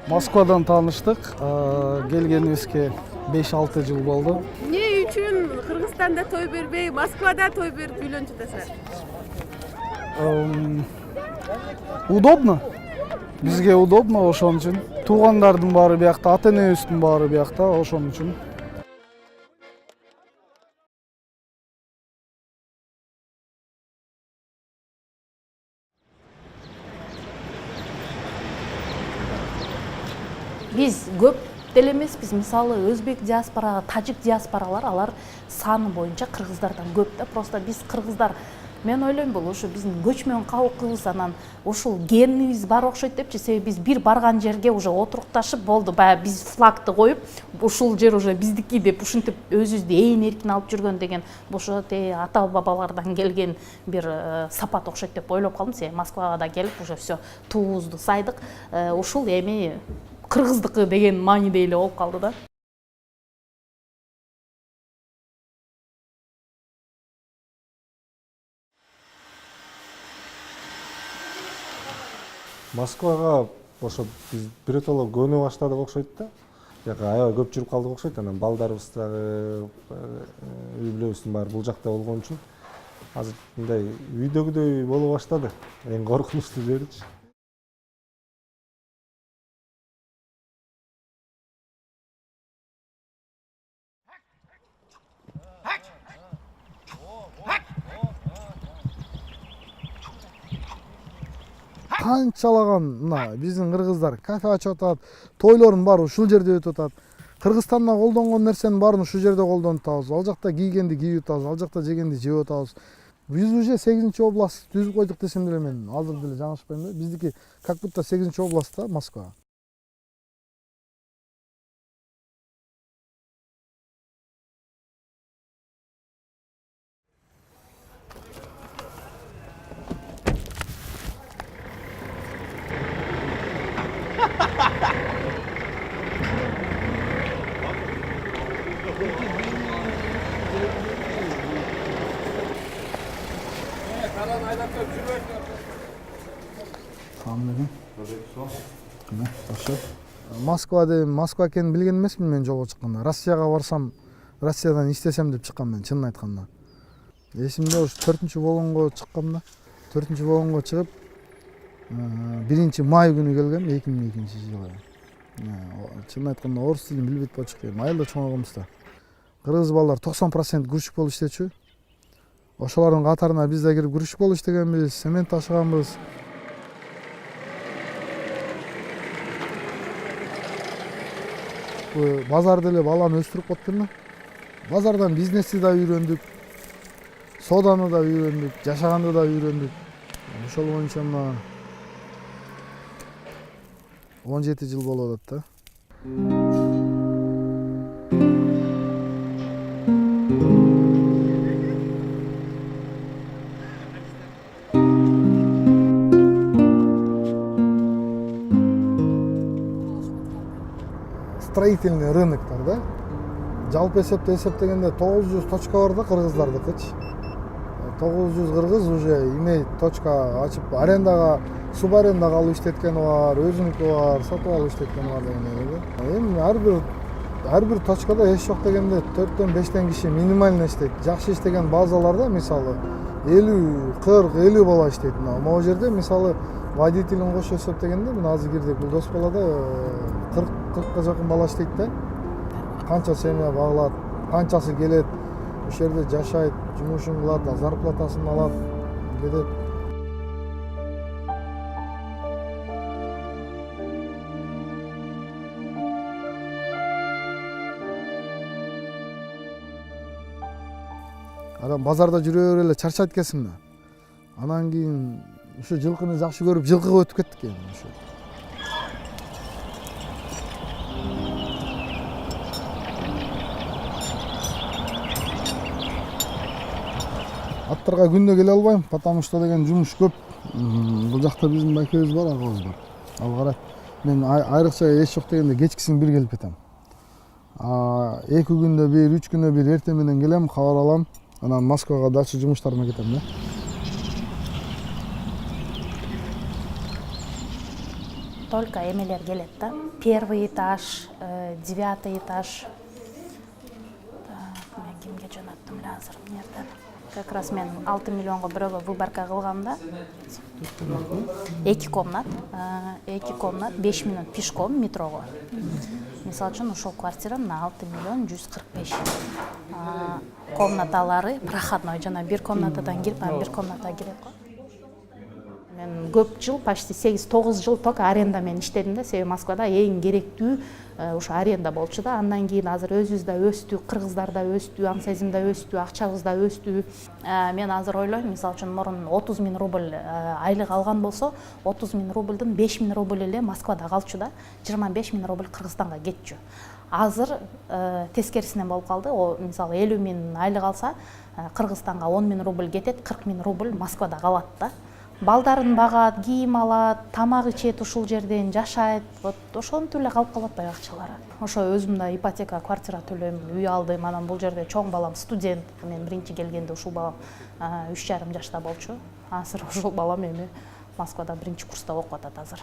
Москвадан таныштык. Келгенибизге 5-6 жыл болду. Эмне үчүн Кыргызстанда той бербей, Москвада той берип үйлөнүп жатасыңар? Удобно. Бизге удобно, ошон үчүн. Туугандардын баары биякта, ата-энебиздин баары биякта, ошон үчүн. Биз көп деле эмеспиз. Мисалы өзбек диаспора, тажик диаспоралар алар саны боюнча кыргыздардан көп да. Просто биз кыргыздар, мен ойлойм бул ушу биздин көчмөн калкыбыз, анан ушул генибиз бар окшойт депчи. Себеби биз бир барган жерге уже отурукташып болду. Баягы биз флагты коюп, ушул жер уже биздики деп ушинтип өзүбүздү ээн эркин алып жүргөн деген ошо ата бабалардан келген бир сапат окшойт деп ойлоп калдым. Себеби Москвага да келип уже все туубузду сайдык. Ушул эми кыргыздыкы деген мааниде эле болуп калды да. Москвага ошо биз биротоло көнө баштадык окшойт да. Жака аябай көп жүрүп калдык окшойт. Анан балдарыбыз дагы үй бүлөбүздүн баары бул жакта болгон үчүн азыр мындай үйдөгүдөй боло баштады. Эң коркунучтуу жеричи. Канчалаган мына биздин кыргыздар кафе ачып атат, тойлордун баары ушул жерде өтүп атат. Кыргызстанда колдонгон нерсенин баарын ушул жерде колдонуп атабыз. Ал жакта кийгенди кийип атабыз, ал жакта жегенди жеп атабыз. Биз уже 8-чи област түзүп койдук десем деле мен азыр деле жаңылышпайм да. Биздики как будто 8-чи област да Москва. Москва экенин билген эмесмин мен жолго чыкканда. Россияга барсам, Россиядан иштесем деп чыккам мен, чынын айтканда. Эсимде ушу 4-чү болгонго чыккам да. 4-чү болгонго чыгып, 1-май күнү келгем 2002-жылы. Чынын айтканда орус тилин билбейт болчук эми. Айылда чоңойгонбуз да. Кыргыз балдар 90% грузчик болуп иштечү. Ошолордун катарына биз да кирип грузчик болуп иштегенбиз, цемент ташыганбыз. Базарды эле баланы өстүрүп коттум да. Базардан бизнести да үйрөндүк, соданы да үйрөндүк, жашаганды да үйрөндүк. Ошол боюнча мына 17 жыл болуп атат да. Строительный рыноктор да. Жалпы эсептегенде 900 точка бар да кыргыздардыкычы. 900 кыргыз уже имеет точка ачып арендага, субарендага алып иштеткени бар, өзүнүкү бар, сатып алып иштеткени бар дегендей. Эми ар бир точкада эч жок дегенде 4-5 киши минимально иштейт. Жакшы иштеген базаларда мисалы 50, 40, 50 бала иштейт. Могу жерде мисалы водителин кошуп эсептегенде мен азыр кирдик бул дос балада 40 жакын бала иштейт да. Канча семья багылат, канчасы келет, ошол жерде жашайт, жумушун кылат, зарплатасын алат, кетет. Адам базарда жүрө берип эле чарчайт экенсиң да. Анан кийин ушу жылкыны жакшы көрүп жылкыга өтүп кеттик эми ушу. Аттарга күндө келе албайм, потому что деген жумуш көп. Бул жакта биздин байкебиз бар, агабыз бар. Ал карайт. Мен айрыкча эч жок дегенде кечкисин бир келип кетем. 2 күндө бир, 3 күндө бир эртең менен келем, кабар алам. Анан Москвага дача жумуштарыма кетем да. только эмелер келет да. Первый этаж, 9 этаж. Так, мен кимге жөнөттүм эле азыр эмнерден. Как раз мен 6 миллионго бирөөгө выборка кылгамда 2 комнат, 5 минут пешком метрого. Мисалы үчүн ошол квартира мына 6 миллион 145. Комнаталары проходной, жана бир комнатадан кирип, бир комната кирет го. Мен көп жыл, почти 8-9 жыл только аренда менен иштедим да, себеби Москвада эң керектүү ушу аренда болчу да. Андан кийин азыр өзүбүз да өстүк, кыргыздар да өстү, аң сезим да өстү, акчабыз да өстү. Мен азыр ойлойм, мисалы үчүн мурун 30 000 рубль айлык алган болсо, 30 000 рубльдын 5 000 рубль эле Москвада калчу да, 25 000 рубль Кыргызстанга кетчү. Азыр тескерисинен болуп калды. Мисалы 50 000 айлык алса, Кыргызстанга 10 000 рубль кетет, 40 000 рубль Москвада калат да. Балдарын багат, кийим алат, тамак ичет ушул жерден, жашайт. Вот ошонтип эле калып калат баягы акчалары. Ошо өзүм да ипотека, квартира төлөйм, үй алдым. Анан бул жерде чоң балам студент. Мен биринчи келгенде ушул балам 3,5 жашта болчу. Азыр ушул балам эми Москвада биринчи курста окуп атат азыр.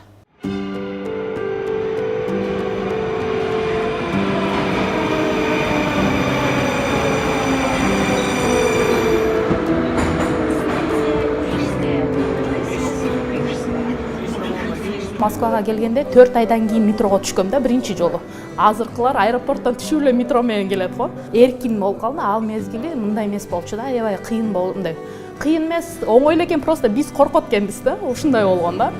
Москвага келгенде 4 айдан кийин метрого түшкөм да биринчи жолу. Азыркылар аэропорттон түшүп эле метро менен келет го. Эркин болуп калды. Ал мезгили мындай эмес болчу да, аябай кыйын болду, мындай. Кыйын эмес, оңой эле экен, просто биз коркот экенбиз да, ушундай болгон да.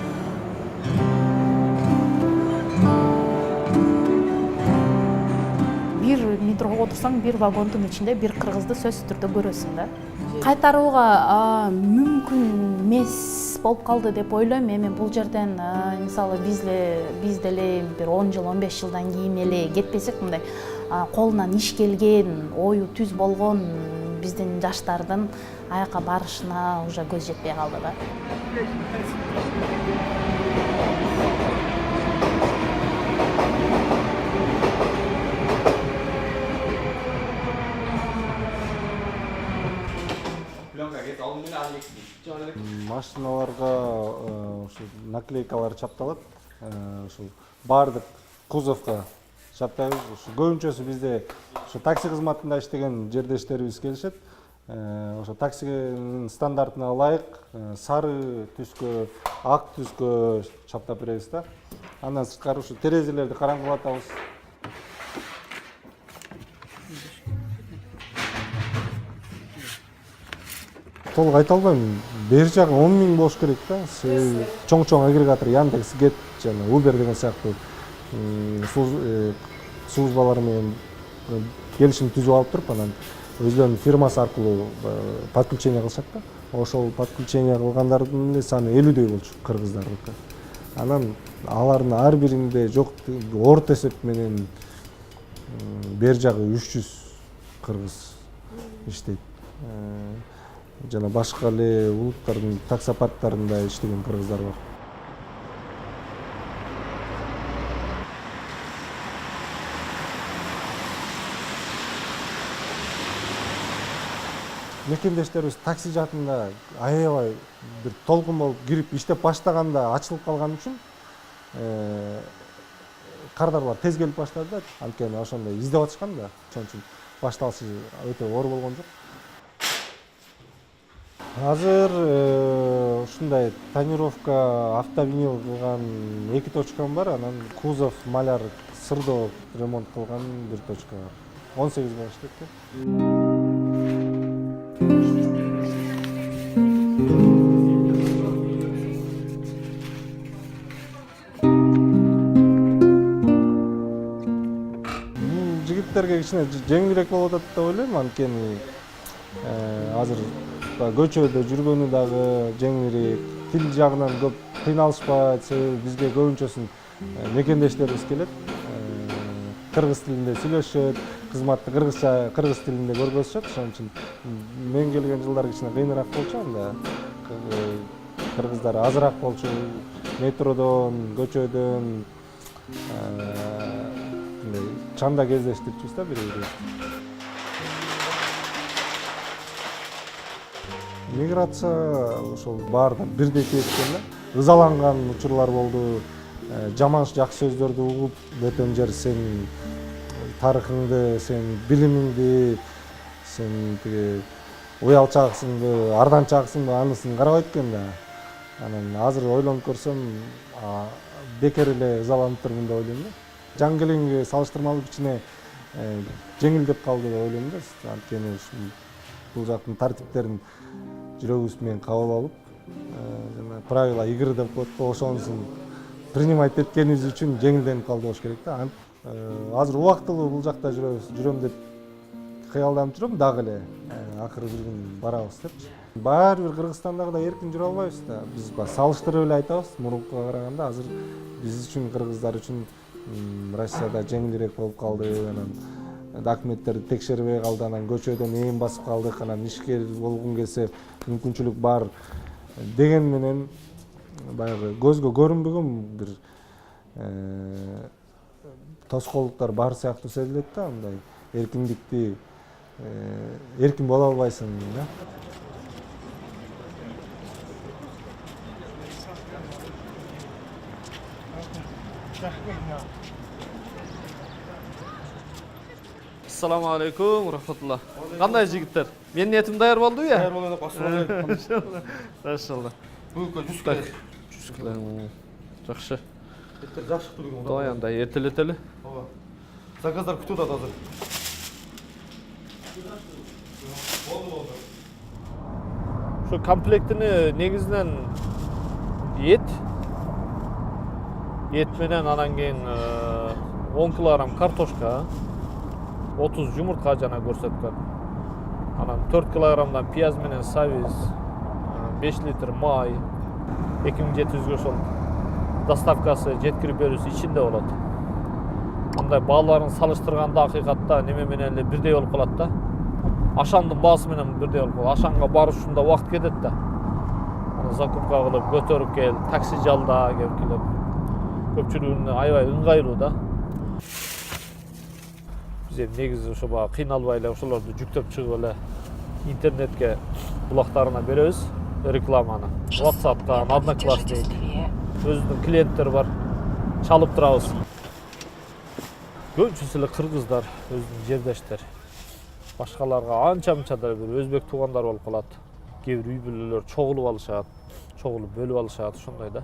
Бир метрого отурсаң, бир вагондун ичинде бир кыргызды сөзсүз түрдө көрөсүң да. Кайтарууга мүмкүн эмес болуп калды деп ойлойм. Эми бул жерден мисалы биз деле бир 10 жыл, 15 жылдан кийин эле кетпесек, мындай колунан иш келген, ою түз болгон биздин жаштардын аяка барышына уже көз жетпей калды да. Машиналарга ушу наклейкалар чапталат. Ушул баардык кузовко чаптайбыз. Ушу көбүнчөсү бизде ушу такси кызматында иштеген жердештерибиз келишет. Ошо таксинин стандартына ылайык сары түскө, ак түскө чаптап беребиз да. Андан сырткары ушу терезелерди караңгылатабыз. Толук айта албайм. Бер жагы 10 000 болуш керек да. Чоң агрегатор Яндекс, Get жана Uber деген сыяктуу службалар менен келишим түзүп алып туруп, анан өздөрүнүн фирмасы аркылуу подключение кылышат да. Ошол подключение кылгандардын эле саны 50дөй болчу кыргыздардыкы. Анан алардын ар биринде жок орто эсеп менен бер жагы 300 кыргыз иштейт. Жана башка эле улуттардын таксопарктарында иштеген кыргыздар бар. Мекемдештерибиз такси жаатында аябай бир толкун болуп кирип иштеп баштаганда ачылып калган үчүн кардарлар тез келип баштады да. Анткени ошондой издеп атышкан да. Ошон үчүн башталышы өтө оор болгон жок. Азыр ушундай тонировка, автовинил кылган 2 точкам бар, анан кузов, маляр, сырдоо ремонт кылган 1 точка бар. 18 баш иштейт. Жигиттерге кичине жеңилирээк болуп атат деп ойлойм, анткени азыр көчөдө жүргөнү дагы жеңилирээк, тил жагынан көп кыйналышпайт, себеби бизге көбүнчөсүн мекендештерибиз келет, кыргыз тилинде сүйлөшөт, кызматты кыргыз тилинде көргөзүшөт. Ошон үчүн мен келген жылдар кичине кыйыныраак болчу, анда кыргыздар азыраак болчу. Метродон, көчөдөн чанда кездештирчүбүз да бири-бирибизди. Миграция ошол баарына бирдей тиешкен да. Ызаланган учурлар болду. жаман жакшы сөздөрдү угуп бөтөн жер сенин тарыхыңды, сенин билимиңди, сен тиги уялчаксыңбы, арданчаксыңбы анысын карабайт экен да. Анан азыр ойлонуп көрсөм, бекер эле ызаланып турмун деп ойлойм да. Жаңгелеңге салыштырмалуу кичине жеңилдеп калды деп ойлойм да. Анткени бул жактын тартиптерин жүрөгүбүз менен кабыл алып, жана правила игры деп коет го, ошонусун принимать эткенибиз үчүн жеңилденип калды болуш керек да. Азыр убактылуу бул жакта жүрөм деп кыялданып жүрөм дагы эле. Акыры бир күн барабыз депчи. Баары бир Кыргызстандагы да эркин жүрө албайбыз да. Биз салыштырып эле айтабыз, мурункуга караганда азыр биз үчүн, кыргыздар үчүн Россияда жеңилирээк болуп калды. Анан документтерди текшербей калды, анан көчөдөн ээн басып калдык, анан ишкер болгун келсе мүмкүнчүлүк бар деген менен баягы көзгө көрүнбөгөн бир тоскоолдуктар бар сыяктуу сезилет да. Мындай эркиндикти эркин боло албайсың да. Ассаламу алейкум, рахматулла. Кандай жигиттер? Менин этим даяр болду я? Даяр болду, басып. Машалла. Бүгүнкү 100 кг. 100 кг. Жакшы. Еттер жакшы шықты бүгүн. Давай анда эртелетели. Ооба. Заказдар күтүп атат азыр. Şu komплектini негизинен ет менен анан кийин 10 килограмм картошка, 30 жумуртка жана көрсөткөн. Анан 4 килограммдан пияз менен сабиз, 5 литр май, 2700 ошол доставкасы жеткирип берүүсү ичинде болот. Мындай бааларын салыштырганда акыйкатта неме менен эле бирдей болуп калат да. Ашандын баасы менен бирдей болуп калат. Ашанга барыш ушунда убакыт кетет да. Аны закупка кылып, көтөрүп кел, такси жалда келип. Көпчүлүгүнө аябай ыңгайлуу да. Биз эми негизи ошо баягы кыйналбай эле ошолорду жүктөп чыгып эле интернетке булактарына беребиз рекламаны. WhatsApp'та, Одноклассник, өзүнүн клиенттери бар. Чалып турабыз. Көпчүсү эле кыргыздар, өзүнүн жердештер. Башкаларга анча-мынча да бир өзбек туугандар болуп калат. Кээ бир үй бүлөлөр чогулуп алышат, чогулуп бөлүп алышат, ошондой да.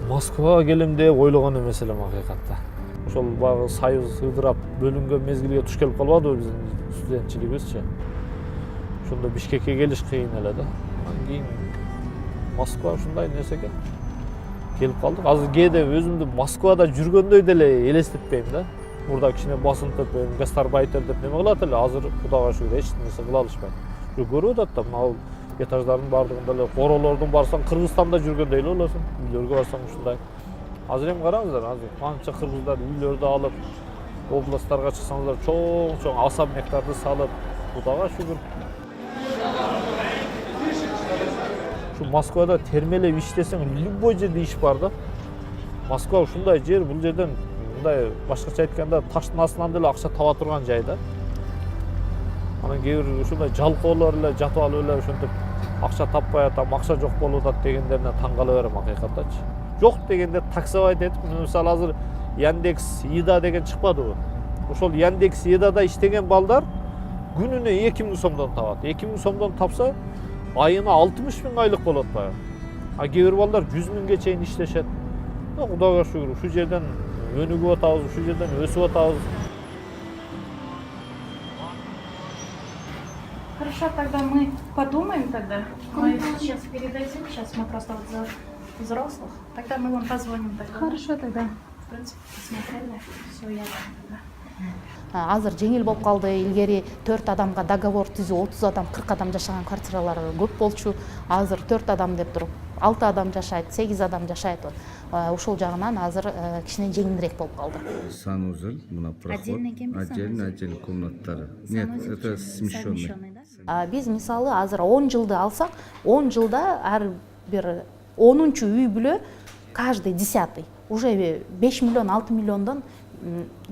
Москвага келем деп ойлогон эмес элем акыйкатта. Ошол баягы союз ыдырап бөлүнгөн мезгилге туш келип калбадыбы биздин студентчилигибизчи. Ошондо Бишкекке келиш кыйын эле да. Анан кийин Москва ушундай нерсе экен. Келип калдык. Азыр кээде өзүмдү Москвада жүргөндөй деле элестетпейм да. Мурда кичине басынтып, гастарбайтер деп неме кылат эле. Азыр Кудайга шүгүр эч нерсе кыла алышпайт. Көрүп атат да, мына этаждардын бардыгында эле королордун барсаң Кыргызстанда жүргөндөй эле болосуң. Үйлөргө барсаң ушундай. Азыр эми караңыздар, азыр канча кыргыздар үйлөрдү алып, областтарга чыксаңыздар чоң особняктарды салып, Кудайга шүгүр. Şu Moskvada termelеп иштесең, любой жерде иш бар да. Москва ушундай жер, бул жерден мындай башкача айтканда таштын астынан деле акча таба турган жай да. Анан кээ бир ушундай жалкоолор эле жатып алып эле ошентип акча таппай атам, акча жок болуп атат дегендерине таң кала берем акыйкаттачы. Жок дегенде таксовать этип, мисалы азыр Яндекс Еда деген чыкпадыбы? Ошол Яндекс Едада иштеген балдар күнүнө 2000 сомдон табат. 2000 сомдон тапса айына 60 000 айлык болот баягы. А кээ бир балдар 100 000ге чейин иштешет. Кудайга шүгүр, ушу жерден өнүгүп атабыз, ушу жерден өсүп атабыз. Хорошо, тогда мы подумаем тогда. Мы сейчас передадим, сейчас мы просто вот за взрослых. Тогда мы вам позвоним тогда. Хорошо тогда. В принципе, посмотрели, все ясно тогда. Азыр жеңил болуп калды. Илгери 4 адамга договор түзүп 30 адам, 40 адам жашаган квартиралар көп болчу. Азыр 4 адам деп туруп 6 адам жашайт, 8 адам жашайт. Ушул жагынан азыр кичине жеңилирээк болуп калды. Санузел, мына проход, отдельно комнаттары. Нет, это смещенный. Биз мисалы азыр 10 жылды алсак, 10 жылда ар бир 10-чу үй бүлө каждый 10-й уже 5 миллион, 6 миллиондон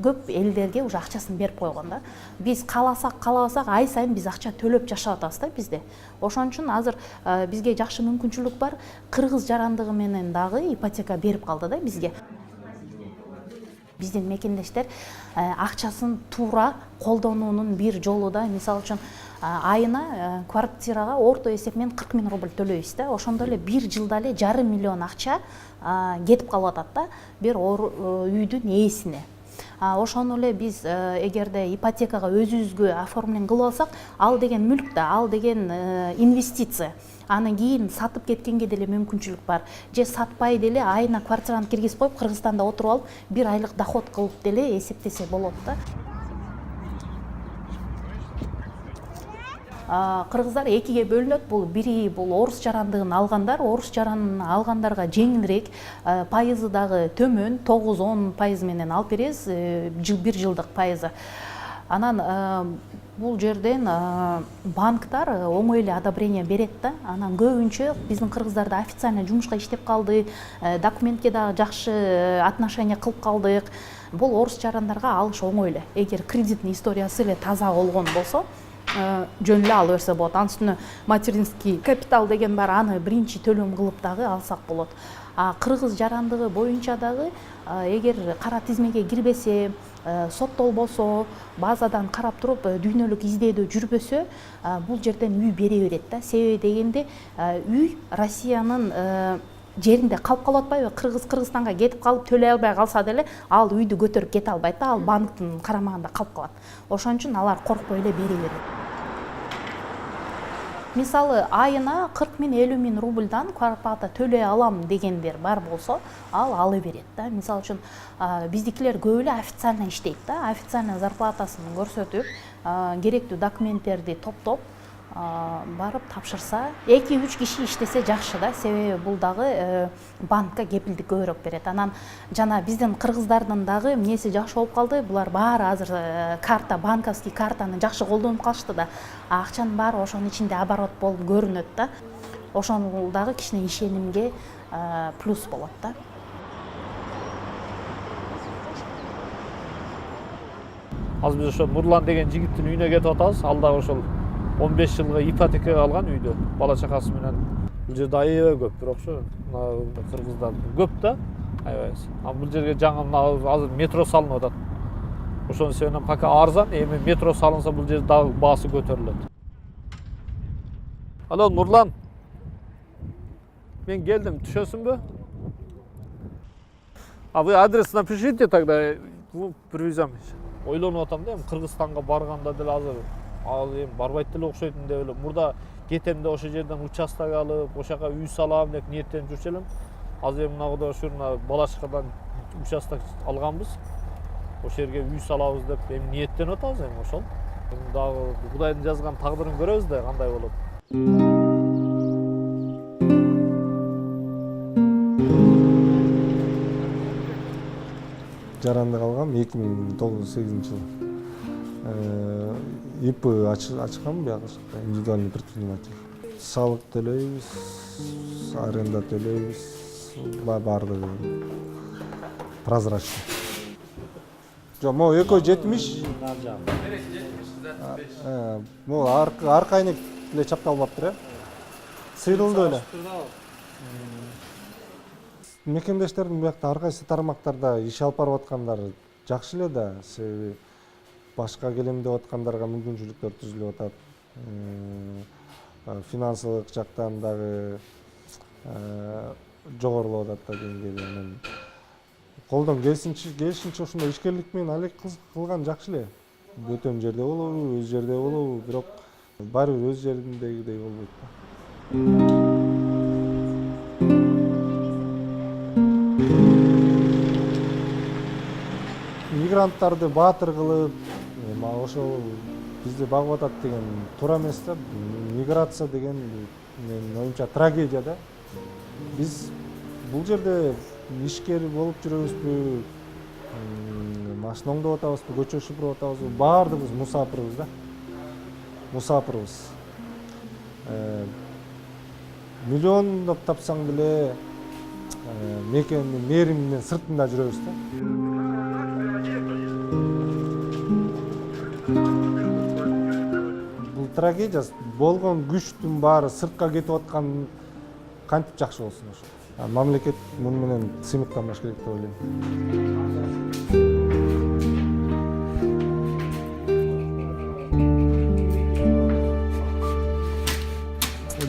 көп элдерге уже акчасын берип койгон да. Биз кааласак каалабасак ай сайын биз акча төлөп жашап атабыз да бизде. Ошон үчүн азыр бизге жакшы мүмкүнчүлүк бар. Кыргыз жарандыгы менен дагы ипотека берип калды да бизге. Биздин мекендештер акчасын туура колдонуунун бир жолу да, мисалы үчүн айына квартирага орто эсеп менен 40 000 рубль төлөйбүз да. Ошондо эле бир жылда эле 5,5 миллион акча кетип калып атат да бир үйдүн ээсине. Ошону эле биз эгерде ипотекага өзүбүзгө оформление кылып алсак, ал деген мүлк да, ал деген инвестиция. Анан кийин сатып кеткенге деле мүмкүнчүлүк бар. Же сатпай деле айына квартираны киргизип коюп, Кыргызстанда отуруп алып, бир айлык доход кылып деле эсептесе болот да. Кыргыздар экиге бөлүнөт. Бул бири бул орус жарандыгын алгандар, орус жарандыгын алгандарга жеңилирээк, пайызы дагы төмөн, 9-10% менен алып беребиз, бир жылдык пайызы. Анан бул жерден банктар оңой эле одобрение берет да. Анан көбүнчө биздин кыргыздарда официально жумушка иштеп калды, документке дагы жакшы отношение кылып калдык. Бул орус жарандарга алыш оңой эле. Эгер кредитный историясы эле таза болгон болсо, жөн эле алып берсе болот. Анын үстүнө материнский капитал деген бар, аны биринчи төлөм кылып дагы алсак болот. Кыргыз жарандыгы боюнча дагы эгер кара тизмеге кирбесе, соттолбосо, базадан карап туруп дүйнөлүк издөөдө жүрбөсө, бул жерден үй бере берет да. Себеби дегенде үй Россиянын жеринде калып калып атпайбы? Кыргызстанга кетип калып төлөй албай калса деле, ал үйдү көтөрүп кете албайт да, ал банктын карамагында калып калат. Ошон үчүн алар коркпой эле бере берет. Мисалы, айына 40 000, 50 000 рубльдан квартплата төлөй алам дегендер бар болсо, ал алы берет да. Мисалы үчүн биздикилер көп эле официально иштейт да. Официально зарплатасын көрсөтүп, керектүү документтерди топтоп барып тапшырса, 2-3 киши иштесе жакшы да. Себеби бул дагы банкка кепилдик көбүрөөк берет. Анан жана биздин кыргыздардын дагы эмнеси жакшы болуп калды. Булар баары азыр карта, банковский картаны жакшы колдонуп калышты да. Акчанын баары ошонун ичинде оборот болуп көрүнөт да. Ошол дагы кичине ишенимге плюс болот да. Азыр биз ошо Нурлан деген жигиттин үйүнө кетип атабыз. Ал дагы ошол 15 жылга ипотекага алган үйдө, бала чакасы менен. Бул жерде аябай көп, бирок ошо кыргыздар көп да, аябай. Бул жерге жаңы азыр метро салынып атат. Ошонун себебинен пока арзан, эми метро салынса бул жерде дагы баасы көтөрүлөт. Алло, Нурлан. Мен келдим, түшөсүңбү? Вы адрес напишите тогда, привезем. Ойлонуп атам да, Кыргызстанга барганда деле азыр ал эми барбайт деле окшойтун деп эле. Мурда кетем да ошол жерден участок алып, ошол жака үй салам деп ниеттенип жүрчү элем. Азыр эми мына ушуна Балашкадан участок алганбыз. Ошол жерге үй салабыз деп эми ниеттенип атабыз эми ошол. Эми дагы Кудайдын жазган тагдырын көрөбүз да кандай болот. Жарандык алгам 2009-8 жылы. ИП ачкам биягы индивидуальный предприниматель. Салык төлөйбүз, аренда төлөйбүз, баардыгы прозрачный. Жок, могу экөө 70. Могу арка айнек эле чапталбаптыр, э? Сыйрылды эле. Мекендештердин биякта ар кайсы тармактарда иш алып барып аткандар жакшы эле да, себеби башка келем деп аткандарга мүмкүнчүлүктөр түзүлүп атат. Финансылык жактан дагы жогорулап атат да деңгээли. Анан колдон келишинче ушундай ишкерлик менен алек кылган жакшы эле. Бөтөн жерде болобу, өз жерде болобу, бирок баары бир өз жериндегидей болбойт да. Мигранттарды баатыр кылып, ошол бизди багып атат деген туура эмес да. Миграция деген менин оюмча трагедия да. Биз бул жерде ишкер болуп жүрөбүзбү, машина оңдоп атабызбы, көчө шыпырып атабызбы, баардыгыбыз мусапырбыз да. Мусапырбыз. Миллиондоп тапсаң деле мекенин мээринин сыртында жүрөбүз да. трагедия болгон күчтүн баары сыртка кетип аткан кантип жакшы болсун ошо. Мамлекет муну менен сыймыктанбаш керек деп ойлойм.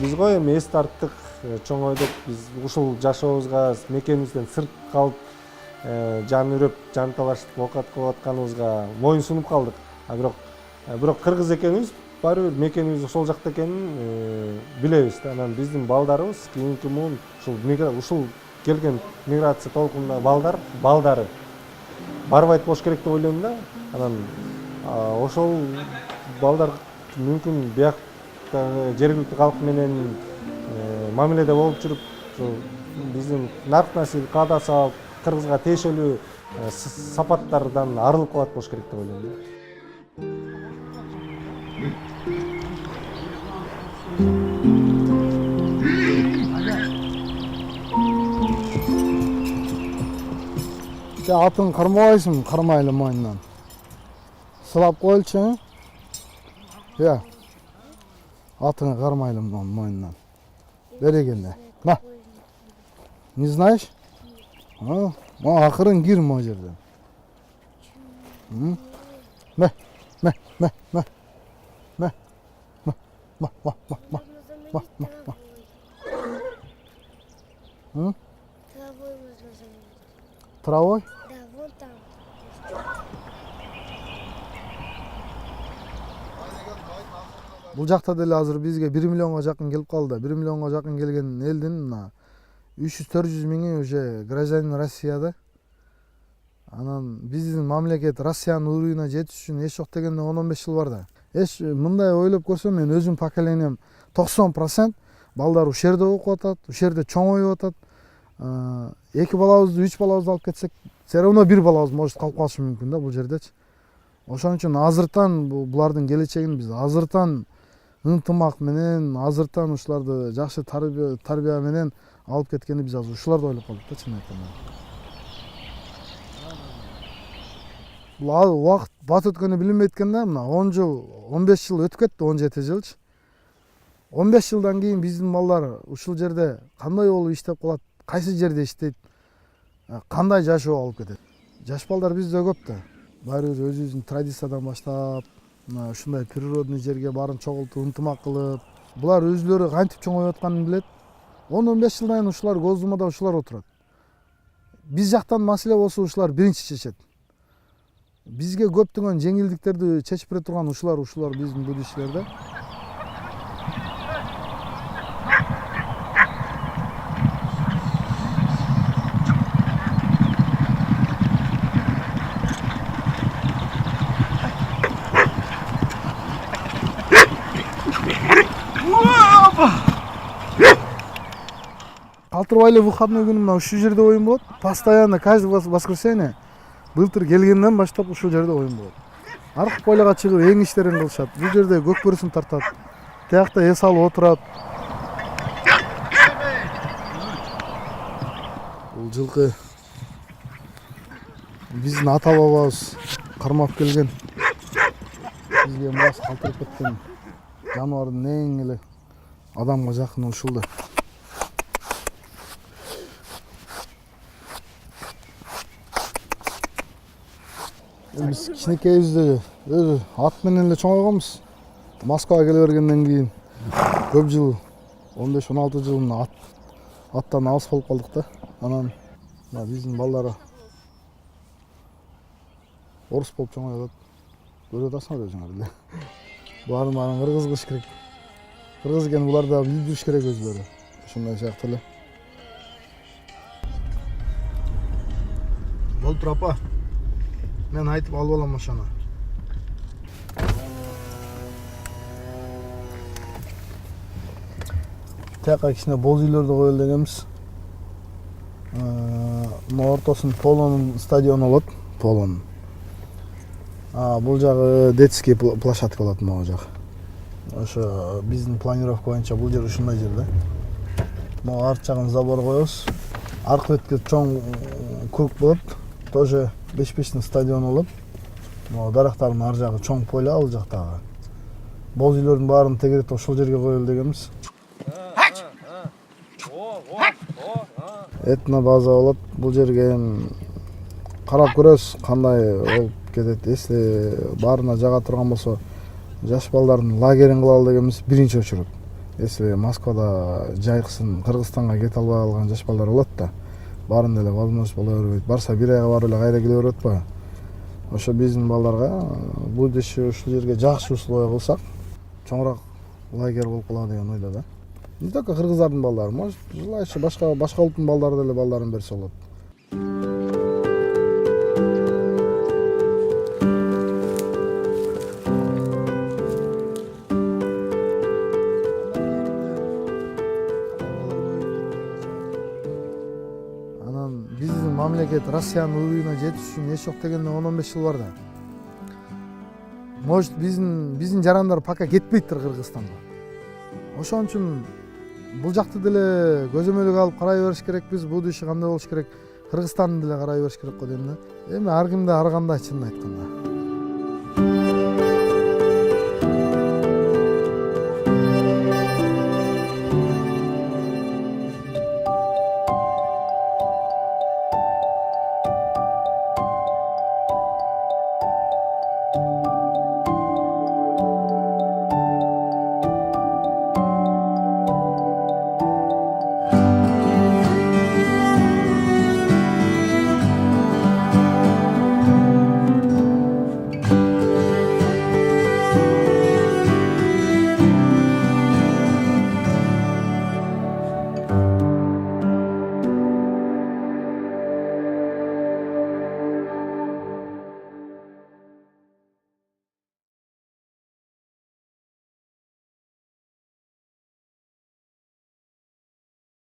Биз го эми эс тарттык, чоңойдук, биз ушул жашообузга мекенибизден сырт калып, жан үрөп, жан талашып оокат кылып атканыбызга моюн сунуп калдык. Бирок кыргыз экенибиз, баары бир мекенибиз ошол жакта экенин билебиз да. Анан биздин балдарыбыз кийинки муун ушул келген миграция толкунунда балдары барбайт болуш керек деп ойлойм да. Анан ошол балдар мүмкүн биякта жергиликтүү калк менен мамиледе болуп жүрүп, биздин нарк насил каада салып, кыргызга тиешелүү сапаттардан арылып калат болуш керек деп ойлойм да. Атын кармабайсың, кармайлы мойнунан. Сылап коелчу. Я. Атыңы кармайлы мойнунан. Берегенде. На. Не знаешь? Акырын кир могу жерден. Мә. Травой? Да, вон там. Бул жакта деле азыр бизге 1 миллионго жакын келип калды. 1 миллионго жакын келген элдин 300-400 миңи уже гражданин Россияда. Анан биздин мамлекет Россиянын уруйуна жетиш үчүн эч жок дегенде 10-15 жыл бар да. Эч мындай ойлоп көрсөм, мен өзүм поколением 90% балдар ушул жерде окуп атат, ушул жерде чоңоюп атат. 2 балабызды, 3 балабызды алып кетсек, все равно 1 балабыз может калып калышы мүмкүн да бул жердечи. Ошон үчүн азыртан булардын келечегин биз азыртан ынтымак менен, азыртан ушуларды жакшы тарбия менен алып кеткенди биз азыр ушуларды ойлоп калдык да, чын айтканда. Бул убакыт бат өткөнү билинбейт экен да, мына 10 жыл, 15 жыл өтүп кетти, 17 жылчы. 15 жылдан кийин биздин балдар ушул жерде кандай болуп иштеп калат, кайсы жерде иштейт, кандай жашоо алып кетет. Жаш балдар бизде көп да. Баары бир өзүбүздүн традициядан баштап, ушундай природный жерге баарын чогултуп, ынтымак кылып, булар өзүлөрү кантип чоңоюп атканын билет. 10-15 жылдан кийин ушулар Госдумада ушулар отурат. Биз жактан маселе болсо ушулар биринчи чечет. Бизге көптөгөн жеңилдиктерди чечип бере турган ушулар биздин будущелер да. Калтырбай эле выходной күнү мына ушул жерде оюн болот. Постоянно каждый воскресенье былтыр келгенден баштап ушул жерде оюн болот. Аркы поляга чыгып эң иштерин кылышат. Бул жерде көк бөрүсүн тартат. Тиякта эс алып отурат. Бул жылкы биздин ата бабабыз кармап келген. Бизге мас калтырып кеткен жаныбардын эң эле адамга жакыны ушул да. Biz кичинекейибизде өзү ат менен эле чоңойгонбуз. Москвага келе бергенден кийин көп жыл, 15-16 жыл аттан алыс болуп калдык да. Анан биздин балдары орус болуп чоңоюп атат. Көрүп атасыңар өзүңөр эле. Баарын кыргыз кылыш керек. Кыргыз экен булар да билдириш керек өзүлөрү. Ошондой сыяктуу эле. Болуптур апа. Мен айтып алып алам ошону. Тияка кичине боз үйлөрдү коелу дегенбиз. Мына ортосун полонун стадиону болот, полон. Бул жагы детский площадка болот могу жак. Ошо биздин планировка боюнча бул жер ушундай жер да. Могу арт жагын забор коебуз. Аркы бетке чоң круг болот. Тоже беш-бештин стадион болот. Могу дарактардын ар жагы чоң поле ал жактагы. боз үйлөрдүн баарын тегеретип ошол жерге коелу дегенбиз. Этно база болот. Бул жерге эми карап көрөбүз кандай болуп кетет. Если баарына жага турган болсо, жаш балдардын лагерин кылалы дегенбиз биринчи очурут. Если Москвада жайкысын Кыргызстанга кете албай калган жаш балдар болот да, баарында эле возможность боло бербейт. Барса бир айга барып эле кайра келе берет атпайбы? Ошо биздин балдарга будущее ушул жерге жакшы условия кылсак, чоңураак лагерь болуп калат деген ойдо да. Не только кыргыздардын балдары, может, желающий башка улуттун балдары деле балдарын берсе болот. Анан биздин мамлекет Россиянын убийине жетиш үчүн эч жок дегенде 10-15 жыл бар да. Может, биздин жарандар пока кетпейттир Кыргызстанга. Ошон үчүн бул жакты деле көзөмөлгө алып карай бериш керекпиз. Будущее кандай болуш керек? Кыргызстанды деле карай бериш керек го дейм да. Эми ар кимде ар кандай чынын айтканда.